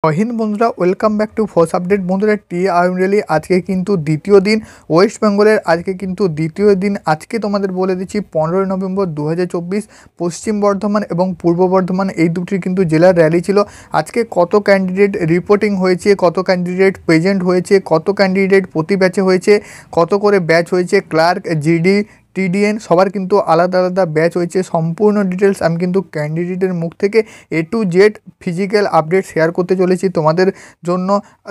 হিন্দ বন্ধুরা, welcome back to force update. বন্ধুরা, really আজকে কিন্তু দ্বিতীয় দিন ওয়েস্ট বেঙ্গলের। আজকে কিন্তু দ্বিতীয় দিন। আজকে তোমাদের বলে দিচ্ছি 15ই নভেম্বর 2024 পশ্চিম বর্ধমান এবং পূর্ব বর্ধমান এই দুটি কিন্তু জেলার র্যালি ছিল। আজকে কত ক্যান্ডিডেট রিপোর্টিং হয়েছে, কত ক্যান্ডিডেট প্রেজেন্ট হয়েছে, কত ক্যান্ডিডেট প্রতি ব্যাচে হয়েছে, কত করে ব্যাচ হয়েছে, ক্লার্ক, জিডি, টিডিএন সবার কিন্তু আলাদা আলাদা ব্যাচ হয়েছে। সম্পূর্ণ ডিটেলস আমি কিন্তু ক্যান্ডিডেটের মুখ থেকে A to Z physical update share করতে চলেছি তোমাদের জন্য।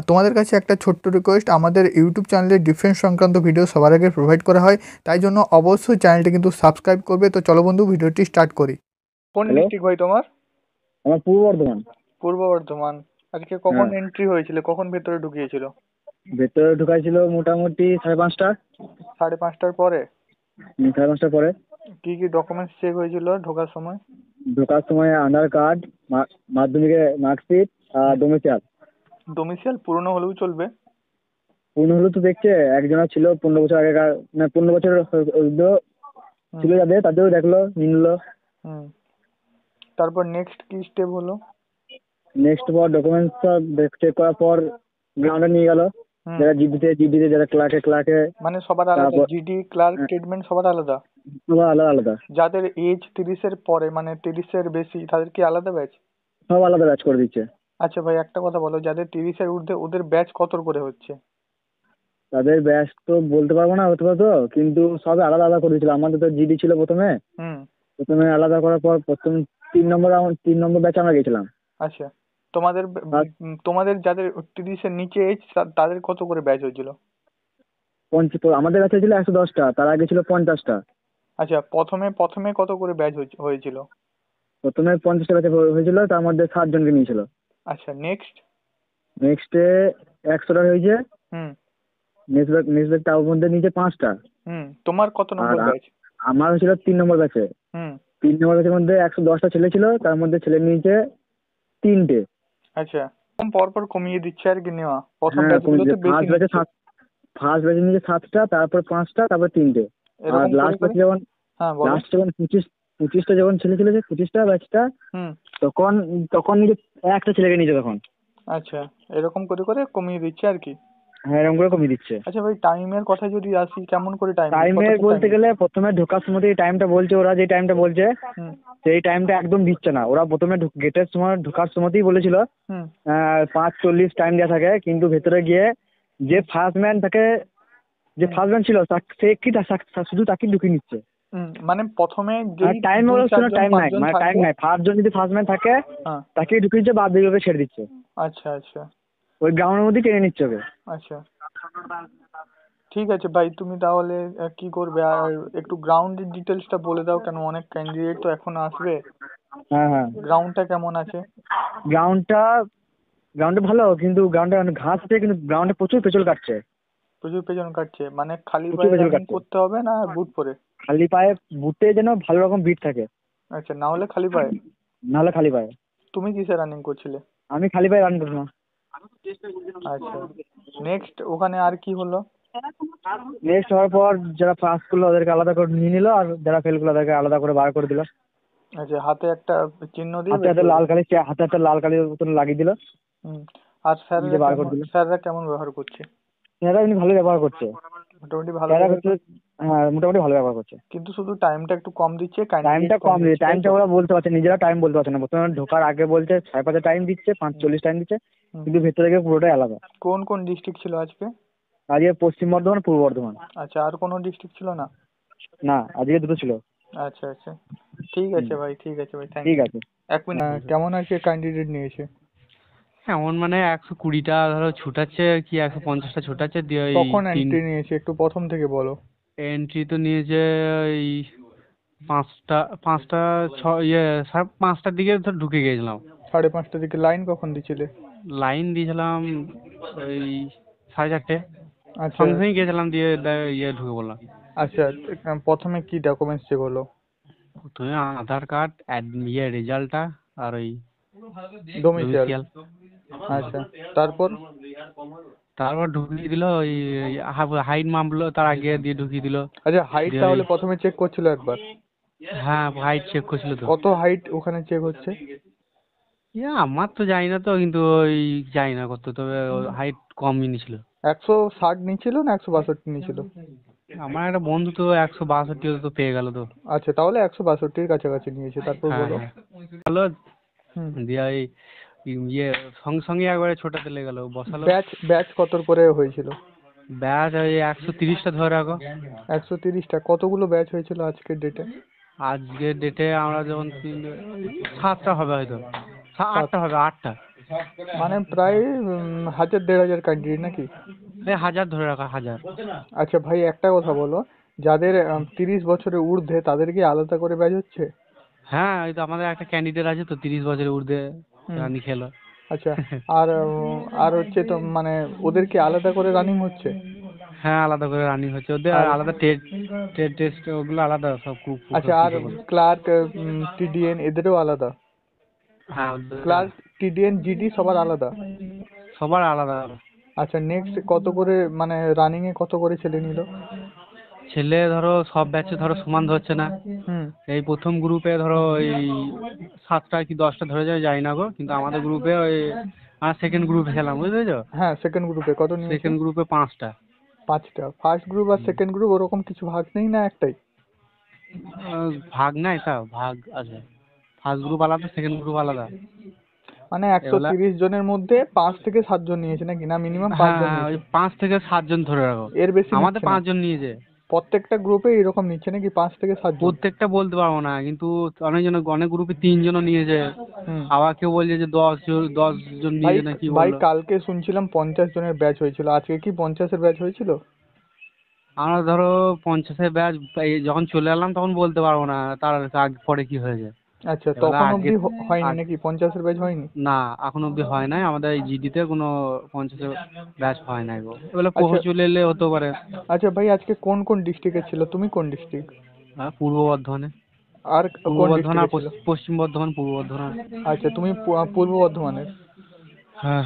তোমাদের কাছে একটা ছোট্ট রিকোয়েস্ট, আমাদের ইউটিউব চ্যানেলে ডিফেন্স সংক্রান্ত ভিডিও সবার আগে প্রোভাইড করা হয়, তাই জন্য অবশ্যই চ্যানেলটি কিন্তু সাবস্ক্রাইব করবে। তো চলো বন্ধু, ভিডিওটি স্টার্ট করি। কোন হ্যালো, ডিস্ট্রিক্ট ভাই তোমার? আমার পূর্ব বর্ধমান। পূর্ব বর্ধমান। আজকে কখন হ্যাঁ, এন্ট্রি হয়েছিল, কখন ভেতরে ঢুকিয়েছিল? ভেতরে ঢুকাইছিল মোটামুটি 5:30টা। 5:30টার পরে? 5:30টার পরে। কি কি ডকুমেন্টস চেক হয়েছিল ঢোকার সময়? ঢোকার সময় আধার কার্ড, মাধ্যমিকের মার্কশিট আর ডোমিসাইল। ডোমিসাইল পুরনো হলেও চলবে? পূর্ণ হলো তো দেখছে, একজনের ছিল 15 বছর আগেকার, মানে 15 বছর হুম ছিল যাদের, তাদেরও দেখলো, নিলো। হুম তারপর নেক্সট কি স্টেপ হলো? নেক্সট পর ডকুমেন্টস সব চেক করার পর গ্রাউন্ডে নিয়ে গেল। হুম যারা জিডিতে, যারা ক্লার্কে। মানে সবার আলাদা, তারপর জিডি, ক্লার্ক, ট্রিটমেন্ট সবার আলাদা? সব আলাদা আলাদা, যাদের এজ 30-এর পরে, মানে 30-এর বেশি, তাদের কি আলাদা ব্যাচ? সব আলাদা ব্যাচ করে দিচ্ছে। আচ্ছা ভাই, একটা কথা বলো, যাদের 30-এর ঊর্ধ্বে ওদের ব্যাচ কত করে হচ্ছে? তাদের ব্যাচ তো বলতে পারবো না, হতে পারতো, কিন্তু সবে আলাদা আলাদা করে দিয়েছিল। আমাদের তো জিডি ছিল প্রথমে। হুম প্রথমে আলাদা করার পর প্রথম 3 নম্বর ব্যাচে আমরা গেছিলাম। আচ্ছা, তোমাদের আর তোমাদের যাদের 30-এর নিচে এজ, তাদের কত করে ব্যাচ হয়েছিল? আমাদের ব্যাচে ছিল 110টা, তার আগে ছিল 50টা। আচ্ছা, প্রথমে প্রথমে কত করে ব্যাচ হয়েছিল? প্রথমে 50টা ব্যাচে হয়েছিল, তার মধ্যে 7 জনকে নিয়েছিল। আচ্ছা, নেক্সট? নেক্সটে 100টা হয়েছে। হুম নেক্সট তার মধ্যে নিয়েছে 5টা। তোমার কত আর নম্বর ব্যাচ? আমার হয়েছিল 3 নম্বর ব্যাচে। হুম 3 নম্বর ব্যাচের মধ্যে 110টা ছেলে ছিল, তার মধ্যে ছেলে নিয়েছে 3টে। আচ্ছা, কম পরপর কমিয়ে দিচ্ছে আর কি নেওয়া, প্রথম হ্যাঁ, ব্যাচগুলোতে কমেছে। বেশি নিচ্ছে। ফার্স্ট ব্যাচে নিয়েছে 7টা, তারপর 5টা, তারপর 3টে। আর এরকম করে লাস্ট করে? ব্যাচে যখন হ্যাঁ বলো। লাস্ট যখন 25টা যখন ছেলে ছিল, যে 25টা ব্যাচটা, হুম তখন তখন নিজে একটা ছেলেকে নিয়েছে তখন। আচ্ছা, এরকম করে করে কমিয়ে দিচ্ছে আর কি। হ্যাঁ, এরকম করে কমিয়ে দিচ্ছে। আচ্ছা ভাই, টাইমের কথা যদি আসি, কেমন করে টাইম, টাইমের কতটা টাইম বলতে গেলে দিচ্ছে? প্রথমে ঢোকার সময় যে টাইমটা বলছে, ওরা যে টাইমটা বলছে হুম সেই টাইমটা একদম দিচ্ছে না। ওরা প্রথমে গেটের সময়, ঢোকার সময়তেই বলেছিল হুম 5:40 টাইম দেওয়া থাকে, কিন্তু ভেতরে গিয়ে যে হুম ফার্স্ট ম্যান থাকে, যে হুম ফার্স্ট ম্যান ছিল সে কি শুধু তাকে ঢুকিয়ে নিচ্ছে। মানে প্রথমে আর যেই টাইম দুই ওরা কোনো চারজন টাইম নাই, পাঁচজন মানে টাইম থাকবে। নাই। ফার্স্ট জন যদি ফার্স্ট ম্যান থাকে, হ্যাঁ। তাকেই ঢুকিয়ে দিচ্ছে, বাদ দিয়ে ছেড়ে দিচ্ছে। আচ্ছা আচ্ছা ওই গ্রাউন্ডের মধ্যেই টেনে নিচ্ছে ওকে। আচ্ছা, ঠিক আছে ভাই, তুমি তাহলে কি করবে, আর একটু গ্রাউন্ডের ডিটেলসটা বলে দাও, কেন অনেক ক্যান্ডিডেট তো এখন আসবে। হ্যাঁ, হ্যাঁ। গ্রাউন্ডটা কেমন আছে? গ্রাউন্ডটা গ্রাউন্ডে ভালো, কিন্তু গ্রাউন্ডে অনেক ঘাস আছে, কিন্তু গ্রাউন্ডে প্রচুর পেছল কাটছে। প্রচুর পেছন কাটছে? মানে খালি প্রচুর পায়ে পেছল রানিং কাটছে। করতে হবে না বুট পরে? খালি পায়ে বুটে যেন ভালো রকম বিট থাকে, আচ্ছা, না হলে খালি পায়ে? নাহলে খালি পায়ে। তুমি কিসে রানিং করছিলে? আমি খালি পায়ে রান করবো না। আচ্ছা, নেক্সট ওখানে আর কি হলো? নেক্সট হওয়ার পর যারা পাস করলো ওদেরকে আলাদা করে নিয়ে নিল, আর যারা ফেল করলো তাদেরকে আলাদা করে বার করে দিল। আচ্ছা, হাতে একটা চিহ্ন দিয়ে হাতে বের হাতে করে লাল দিল। কালি, হাতে হাতে লাল কালির মতন লাগিয়ে দিল, হুম আর স্যাররা দিয়ে বার করে কেমন, দিল। স্যাররা কেমন ব্যবহার করছে? এরা এমনি ভালো ব্যবহার করছে। মোটামুটি ভালো এরা ব্যবহার হচ্ছে, করছে, হ্যাঁ, মোটামুটি ভালো ব্যবহার করছে। কিন্তু শুধু টাইমটা একটু কম দিচ্ছে, ক্যান্ডিডেট টাইমটা কম কম দিচ্ছে, দিচ্ছে, তাই টাইমটা তো? ওরা বলতে পারছে না, নিজেরা টাইম বলতে পারছে না। প্রথমে ঢোকার আগে বলছে 5:30 টাইম দিচ্ছে, হুম 5:40 টাইম দিচ্ছে, হুম কিন্তু ভেতরে গিয়ে পুরোটাই আলাদা। কোন কোন ডিস্ট্রিক্ট ছিল আজকে? আজকে পশ্চিম বর্ধমান, পূর্ব বর্ধমান। আচ্ছা, আর কোনো ডিস্ট্রিক্ট ছিল না? না, আজকে দুটো ছিল। আচ্ছা আচ্ছা, ঠিক হুম, আছে ভাই, ঠিক আছে ভাই, থ্যাংক ঠিক ইউ। আছে। 1 মিনিট, কেমন আছে ক্যান্ডিডেট নিয়েছে? এমন মানে 120টা ধরো ছুটাচ্ছে, কি 150টা ছুটাচ্ছে, দিয়ে ওই কখন তিন এন্ট্রি নিয়েছে, একটু প্রথম থেকে বলো। এন্ট্রি তো নিয়েছে ওই পাঁচটা পাঁচটা ছ ইয়ে 5:30টার দিকে তো ঢুকে গিয়েছিলাম। 5:30টার দিকে? লাইন কখন দিছিলে? লাইন দিয়েছিলাম ওই 4:30। আচ্ছা সঙ্গে সঙ্গে গিয়েছিলাম, দিয়ে ইয়ে ঢুকে বললাম। আচ্ছা, প্রথমে কি ডকুমেন্টস চেক হলো? প্রথমে আধার কার্ড, ইয়ে রেজাল্টটা, আর ওই ডোমিসিয়াল? ডোমিসিয়াল। আচ্ছা, তারপর? তারপর ঢুকিয়ে দিল ওই হাইট মাপলো, তার আগে দিয়ে ঢুকিয়ে দিল। আচ্ছা, হাইট দিয়ে ওই, তাহলে প্রথমে চেক করছিল একবার? হ্যাঁ, হাইট চেক করছিল তো। কত হাইট ওখানে চেক হচ্ছে? আমার তো জানি না তো, কিন্তু ওই জানি না কত, তবে হাইট কমই নিছিল। 160 নিয়েছিল না 162 নিয়েছিল? আমার একটা বন্ধু তো 162 তো পেয়ে গেল তো। আচ্ছা, তাহলে 162-র কাছাকাছি নিয়েছে। তারপর হ্যাঁ বলো। হ্যাঁ, ভালো। হুম। দিয়ে এই ইয়ে সঙ্গে সঙ্গে একবারে ছোটাতে লেগে গেল, বসালো। ব্যাচ ব্যাচ কতর করে হয়েছিল? ব্যাচ ওই 130টা ধরে রাখো। 130টা? কতগুলো ব্যাচ হয়েছিল আজকের ডেটে? আজকের ডেটে আমরা যখন 7টা হবে হয়তো, 7? 8টা হবে, 8টা। মানে প্রায় 1000-1500 ক্যান্ডিডেট নাকি? এই 1000 ধরে রাখা, 1000। আচ্ছা ভাই, একটা কথা বলো, যাদের 30 বছরের ঊর্ধ্বে তাদের কি আলাদা করে ব্যাচ হচ্ছে? হ্যাঁ, এই তো আমাদের একটা ক্যান্ডিডেট আছে তো 30 বছরের ঊর্ধ্বে, হুম। রানি খেলো। আচ্ছা। আর হচ্ছে তো মানে ওদের কি আলাদা করে রানিং হচ্ছে? হ্যাঁ, আলাদা করে রানিং হচ্ছে ওদের, আর আর আলাদা টেস্ট ওগুলো আলাদা সব, আচ্ছা, আর কিছু। ক্লার্ক, টিডিএন এদেরও আলাদা? হ্যাঁ, ওদের ক্লার্ক, টিডিএন, জিডি সবার আলাদা? সবার আলাদা। আচ্ছা, নেক্সট কত করে মানে রানিং এ কত করে ছেলে নিল? ছেলে ধরো সব ব্যাচে ধরো সমান ধরছে না। হুম। এই প্রথম গ্রুপে ধরো এই 7টা কি 10টা ধরে যায়, যাই না গো, কিন্তু আমাদের গ্রুপে ওই সেকেন্ড গ্রুপে খেলাম, বুঝতেছো? হ্যাঁ, সেকেন্ড গ্রুপে কত নিয়েছে? সেকেন্ড গ্রুপে 5টা। 5টা? ফার্স্ট গ্রুপ আর সেকেন্ড গ্রুপ ওরকম কিছু ভাগ নেই না একটাই? ভাগ নাই, তাও ভাগ আছে। ফার্স্ট গ্রুপ আলাদা, সেকেন্ড গ্রুপ আলাদা। মানে এগুলা 130 জনের মধ্যে 5 থেকে 7 জন নিয়েছে নাকি, না মিনিমাম 5 হ্যাঁ জন হ্যাঁ, ওই নিয়েছে? 5 থেকে 7 জন ধরে রাখো। এর বেশি আমাদের নিচ্ছে না? 5 জন নিয়েছে। প্রত্যেকটা গ্রুপে এরকম নিচ্ছে নাকি 5 থেকে 7 জন? প্রত্যেকটা বলতে পারবো না, কিন্তু অনেক গ্রুপে 3 জনও নিয়েছে। হুম। আবার কেউ বলছে যে 10 জন ভাই, নিয়েছে, না কি ভাই বললো। কালকে শুনছিলাম 50 জনের ব্যাচ হয়েছিল, আজকে কি 50-এর ব্যাচ হয়েছিল? আমরা ধরো 50-এর ব্যাচ যখন চলে এলাম তখন বলতে পারবো না, তার আগে পরে কি হয়েছে। আচ্ছা, এবার তখন আজকে অবধি হয়নি আজ- নাকি 50-এর ব্যাচ হয়নি? না, এখন অব্দি হয় নাই আমাদের এই জিডিতে কোনো 50-এর ব্যাচ হয় নাই গো, এগুলো আচ্ছা। চলে এলে হতে পারে। আচ্ছা ভাই, আজকে কোন কোন ডিস্ট্রিক্টে ছিল? তুমি কোন ডিস্ট্রিক্ট? পূর্ব বর্ধমানে। আর পূর্ব কোন বর্ধমান আর ডিস্ট্রিক্টে ছিল? পশ্চিম বর্ধমান, পূর্ব বর্ধমান। আচ্ছা, তুমি পূর্ব বর্ধমানের? হ্যাঁ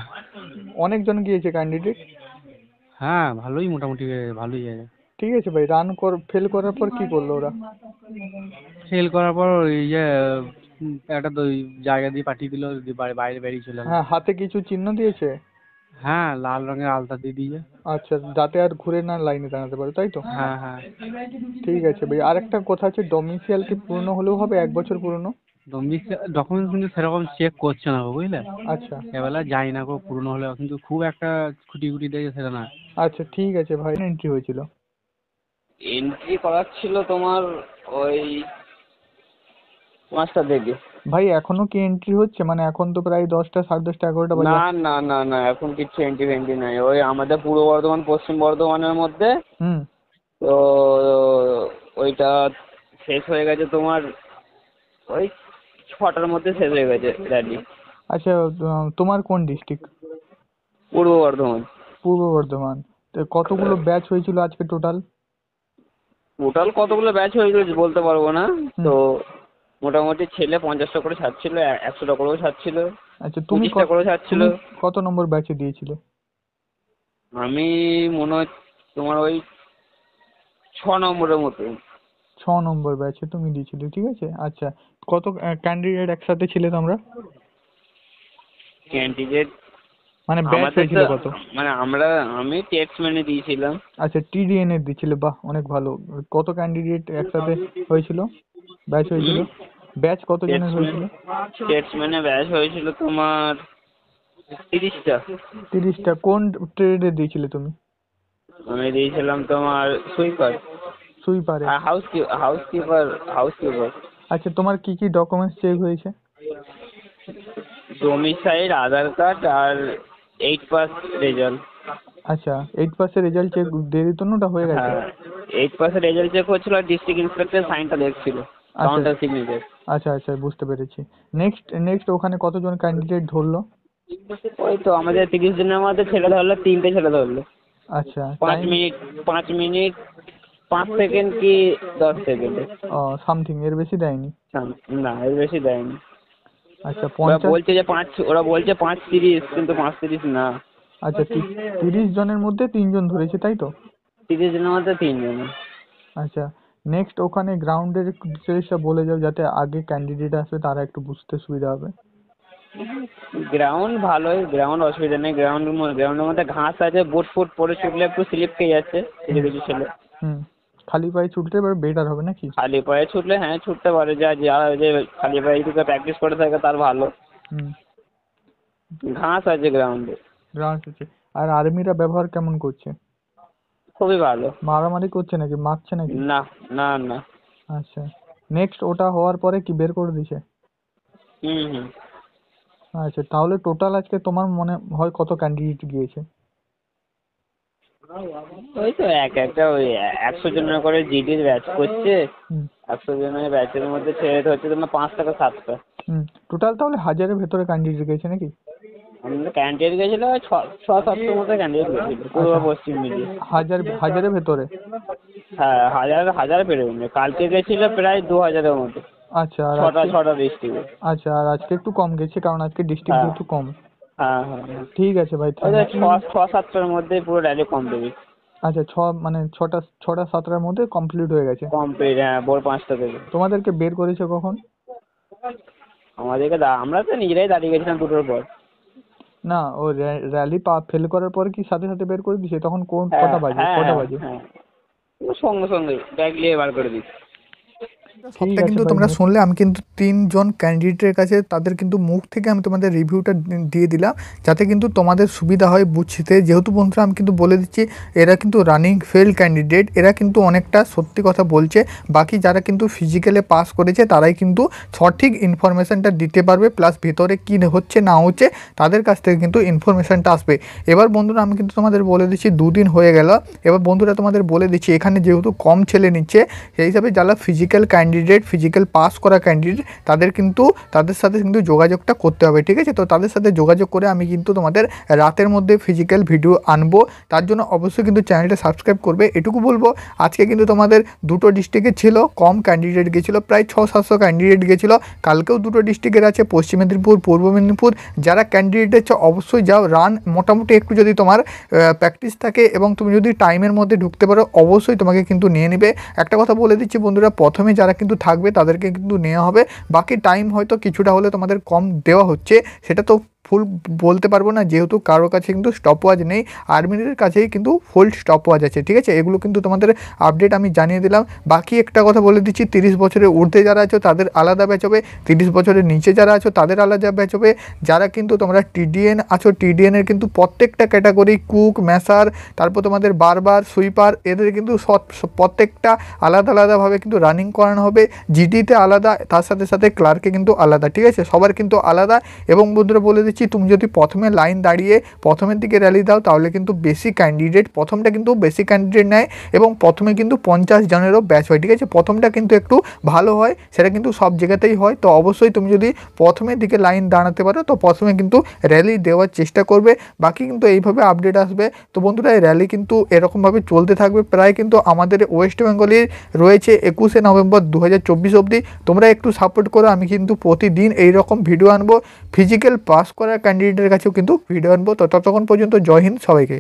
অনেকজন গিয়েছে ক্যান্ডিডেট? হ্যাঁ, ভালোই, মোটামুটি ভালোই আছে। ঠিক আছে ভাই, ফেল করার পর কি করলো ওরা? ফেল করার পর ওই যে একটা তো ওই জায়গা দিয়ে পাঠিয়ে দিল, দিয়ে বাইরে বেরিয়ে চলে এলাম। হ্যাঁ, হাতে কিছু চিহ্ন দিয়েছে? হ্যাঁ, লাল রঙের আলতা দিয়ে দিয়েছে। আচ্ছা, যাতে আর ঘুরে না লাইনে দাঁড়াতে পারে, তাই তো? হ্যাঁ হ্যাঁ। ঠিক আছে ভাই, আরেকটা কথা আছে, ডোমিসিয়াল কি পুরনো হলেও হবে, 1 বছর পুরনো? ডকুমেন্টস কিন্তু সেরকম চেক করছে না গো, বুঝলে। আচ্ছা। এবেলা যাই না গো, পুরনো হলেও কিন্তু খুব একটা খুঁটি খুঁটি দেখে সেটা না। আচ্ছা ঠিক আছে ভাই, এন্ট্রি হয়েছিল? এন্ট্রি করার ছিল তোমার ওই 5টা থেকে। ভাই এখনো কি এন্ট্রি হচ্ছে? মানে এখন তো প্রায় 10টা, 10:30, 11টা বাজে। না না না না, এখন কিচ্ছু এন্ট্রি ফেন্ট্রি নাই। ওই আমাদের পূর্ব বর্ধমান পশ্চিম বর্ধমানের মধ্যে হুম। তো ওইটা শেষ হয়ে গেছে তোমার ওই 6টার মধ্যে শেষ হয়ে গেছে র্যালি। আচ্ছা, তোমার কোন ডিস্ট্রিক্ট? পূর্ব বর্ধমান। পূর্ব বর্ধমান। তো কতগুলো ব্যাচ হয়েছিল আজকে টোটাল? টোটাল কতগুলো ব্যাচ হয়েছিল বলতে পারবো না হুম। তো, মোটামুটি ছেলে 50টা করে ছাড়ছিল, 100টা করেও ছাড়ছিল, আচ্ছা, তুমি 25টা করেও ছাড়ছিল। তুমি কত নম্বর ব্যাচে দিয়েছিলে? আমি মনে হয় তোমার ওই 6 নম্বরের মতো। 6 নম্বর ব্যাচে তুমি দিয়েছিলে, ঠিক আছে। আচ্ছা, কত ক্যান্ডিডেট একসাথে ছিলে তোমরা? ক্যান্ডিডেট মানে ব্যাচ আমাদের হয়েছিল তো কত? মানে আমি টেক্সট মেনে দিয়েছিলাম। আচ্ছা, টিডিএন এর দিয়েছিলে, বাহ অনেক ভালো। কত ক্যান্ডিডেট একসাথে হয়েছিল, ব্যাচ হয়েছিল? ব্যাচ কত জনের হয়েছিল? টেক্সট মেনে ব্যাচ হয়েছিল তোমার 30টা। 30টা? কোন ট্রেডে দিয়েছিলে তুমি? আমি দিয়েছিলাম তোমার সুইপার সুইপারে? আর হাউসকিপার। আচ্ছা, তোমার কি কি ডকুমেন্টস চেক হয়েছে? ডোমিসাইল, আধার কার্ড আর 8 পাস রেজাল্ট। আচ্ছা, 8 পাসের রেজাল্ট চেক দিয়ে দিত না, ওটা হয়ে গেছে? হ্যাঁ, 8 পাসের রেজাল্ট চেক হচ্ছিল আর ডিস্ট্রিক্ট ইন্সপেক্টর সাইনটা দেখছিল, আচ্ছা কাউন্টার সিগনেচার। আচ্ছা আচ্ছা, বুঝতে পেরেছি। নেক্সট ওখানে কতজন ক্যান্ডিডেট ধরলো? ওই তো আমাদের 30 জনের মধ্যে ছেলে ধরলো, 3টে ছেলে ধরলো। আচ্ছা, 5 মিনিট 5 সেকেন্ড কি 10 সেকেন্ড। সামথিং, এর বেশি দেয়নি? না, এর বেশি দেয়নি। আচ্ছা, ওরা 50। বলছে যে 5:30, কিন্তু 5:30 না। আচ্ছা, 30 জনের মধ্যে 3 জন ধরেছে, তাই তো? 30 জনের মধ্যে 3 জন। আচ্ছা, নেক্সট ওখানে গ্রাউন্ডের একটু ডিটেলসটা বলে যাও, যাতে আগে ক্যান্ডিডেট আসবে তারা একটু বুঝতে সুবিধা হবে। গ্রাউন্ড ভালোই, গ্রাউন্ড অসুবিধা নেই, গ্রাউন্ডের মধ্যে ঘাস আছে, বুট ফুট পরে ছুটলে একটু স্লিপ খেয়ে যাচ্ছে কিছু কিছু ছেলে। হুম, খালি পায়ে ছুটলে এবার বেটার হবে নাকি? খালি পায়ে ছুটলে হ্যাঁ ছুটতে পারে, যারা যে খালি পায়ে যদি প্র্যাকটিস করে থাকে তার ভালো। হুম, ঘাস আছে গ্রাউন্ডে। গ্রাউন্ড আছে। আর আর্মিরা ব্যবহার কেমন করছে? খুবই ভালো। মারামারি করছে নাকি, মারছে নাকি? না না না। আচ্ছা, নেক্সট ওটা হওয়ার পরে কি বের করে দিছে? হুম হুম। আচ্ছা, তাহলে টোটাল আজকে তোমার মনে হয় কত ক্যান্ডিডেট গিয়েছে? ওই তো একটা ওই 100 জনের করে জিডির ব্যাচ করছে। হুম 100 জনের ব্যাচের মধ্যে ছেড়ে হচ্ছে তোমার 5 থেকে 7টা। হুম, টোটাল তাহলে 1000-এর ভেতরে ক্যান্ডিডেট গেছে নাকি? আমাদের ক্যান্ডিডেট গেছিল 600-700 মতো ক্যান্ডিডেট গেছিল পূর্ব পশ্চিম মিলিয়ে। 1000-এর ভেতরে? হ্যাঁ, হাজার পেরোয়নি। কালকে গেছিল প্রায় 2000-এর মতো। আচ্ছা, আর ছটা ডিস্ট্রিক্টে। আচ্ছা, আর আজকে একটু কম গেছে কারণ আজকে ডিস্ট্রিক্ট হ্যাঁ। যেহেতু কম। হ্যাঁ হ্যাঁ হ্যাঁ। ঠিক আছে ভাই, ওই thank you। 6-7টার মধ্যে পুরো র্যালি কমপ্লিট। আচ্ছা, মানে 6টা 7টার মধ্যে কমপ্লিট হয়ে গেছে। কমপ্লিট, হ্যাঁ, ভোর 5টা থেকে। তোমাদেরকে বের করেছে কখন? আমাদেরকে আমরা তো নিজেরাই দাঁড়িয়ে গেছিলাম দুটোর পর। না, ও র্যালি ফেল করার পরে কি সাথে সাথে বের করে দিছে? তখন হ্যাঁ কটা বাজে? হ্যাঁ কটা হ্যাঁ বাজে? হ্যাঁ। সঙ্গে সঙ্গে ব্যাগ নিয়ে বার করে দিচ্ছি। সবটা আছে কিন্তু ভাই, তোমরা next। শুনলে, আমি কিন্তু 3জন ক্যান্ডিডেটের কাছে তাদের কিন্তু মুখ থেকে আমি তোমাদের রিভিউটা দিয়ে দিলাম, যাতে কিন্তু তোমাদের সুবিধা হয় বুঝতে। যেহেতু বন্ধুরা আমি কিন্তু বলে দিচ্ছি এরা কিন্তু রানিং ফেল ক্যান্ডিডেট, এরা কিন্তু অনেকটা সত্যি কথা বলছে। বাকি যারা কিন্তু ফিজিক্যালে পাস করেছে তারাই কিন্তু সঠিক ইনফরমেশানটা দিতে পারবে, প্লাস ভেতরে কী হচ্ছে না হচ্ছে তাদের কাছ থেকে কিন্তু ইনফরমেশানটা আসবে। এবার বন্ধুরা আমি কিন্তু তোমাদের বলে দিচ্ছি 2 দিন হয়ে গেল। এবার বন্ধুরা তোমাদের বলে দিচ্ছি এখানে যেহেতু কম ছেলে নিচ্ছে, সেই হিসাবে যারা ফিজিক্যাল ফিজিক্যাল পাস করা ক্যান্ডিডেট তাদের সাথে কিন্তু যোগাযোগটা করতে হবে, ঠিক আছে? তো তাদের সাথে যোগাযোগ করে আমি কিন্তু তোমাদের রাতের মধ্যে ফিজিক্যাল ভিডিও আনবো। তার জন্য অবশ্যই কিন্তু চ্যানেলটা সাবস্ক্রাইব করবে। এটুকু বলবো, আজকে কিন্তু তোমাদের 2টো ডিস্ট্রিক্টে ছিল কম ক্যান্ডিডেট গেছিলো, প্রায় 600-700 ক্যান্ডিডেট গেছিলো। কালকেও 2টো ডিস্ট্রিক্টের আছে, পশ্চিম মেদিনীপুর, পূর্ব মেদিনীপুর। যারা ক্যান্ডিডেট আছে অবশ্যই যাও, রান মোটামুটি একটু যদি তোমার প্র্যাকটিস থাকে এবং তুমি যদি টাইমের মধ্যে ঢুকতে পারো অবশ্যই তোমাকে কিন্তু নিয়ে নেবে। একটা কথা বলে দিচ্ছি বন্ধুরা, প্রথমে যারা কিন্তু থাকবে তাদেরকে কিন্তু নেওয়া হবে, বাকি টাইম হয়তো কিছুটা হলে তোমাদের কম দেওয়া হচ্ছে, সেটা তো ফুল বলতে পারবো না, যেহেতু কারোর কাছে কিন্তু স্টপওয়াচ নেই। আর্মিদের কাছেই কিন্তু ফুল স্টপওয়াচ আছে, ঠিক আছে? এগুলো কিন্তু তোমাদের আপডেট আমি জানিয়ে দিলাম। বাকি একটা কথা বলে দিচ্ছি, 30 বছরের ঊর্ধ্বে যারা আছো তাদের আলাদা ব্যাচ হবে, 30 বছরের নিচে যারা আছো তাদের আলাদা ব্যাচ হবে। যারা কিন্তু তোমরা টিডিএন আছো, টিডিএনের কিন্তু প্রত্যেকটা ক্যাটাগরি, কুক, ম্যাসার, তারপর তোমাদের বারবার, সুইপার, এদের কিন্তু প্রত্যেকটা আলাদা আলাদাভাবে কিন্তু রানিং করানো হবে। জিডিতে আলাদা, তার সাথে সাথে ক্লার্কে কিন্তু আলাদা, ঠিক আছে? সবার কিন্তু আলাদা। এবং বন্ধুরা বলে দিচ্ছি, তুমি যদি প্রথমে লাইন দাঁড়িয়ে প্রথমের দিকে র্যালি দাও তাহলে কিন্তু বেশি ক্যান্ডিডেট, প্রথমটা কিন্তু বেশি ক্যান্ডিডেট নেয় এবং প্রথমে কিন্তু 50 জনেরও ব্যাচ হয়, ঠিক আছে? প্রথমটা কিন্তু একটু ভালো হয়, সেটা কিন্তু সব জায়গাতেই হয়। তো অবশ্যই তুমি যদি প্রথমের দিকে লাইন দাঁড়াতে পারো তো প্রথমে কিন্তু র্যালি দেওয়ার চেষ্টা করবে। বাকি কিন্তু এইভাবে আপডেট আসবে। তো বন্ধুরা এই র্যালি কিন্তু এরকমভাবে চলতে থাকবে, প্রায় কিন্তু আমাদের ওয়েস্ট বেঙ্গলের রয়েছে 21শে নভেম্বর 2024 অবধি। তোমরা একটু সাপোর্ট করো, আমি কিন্তু প্রতিদিন এইরকম ভিডিও আনবো। ফিজিক্যাল পাস করা ক্যান্ডিডেটের কাছেও কিন্তু ভিডিও আনবো। তো ততক্ষণ পর্যন্ত জয় হিন্দ সবাইকে।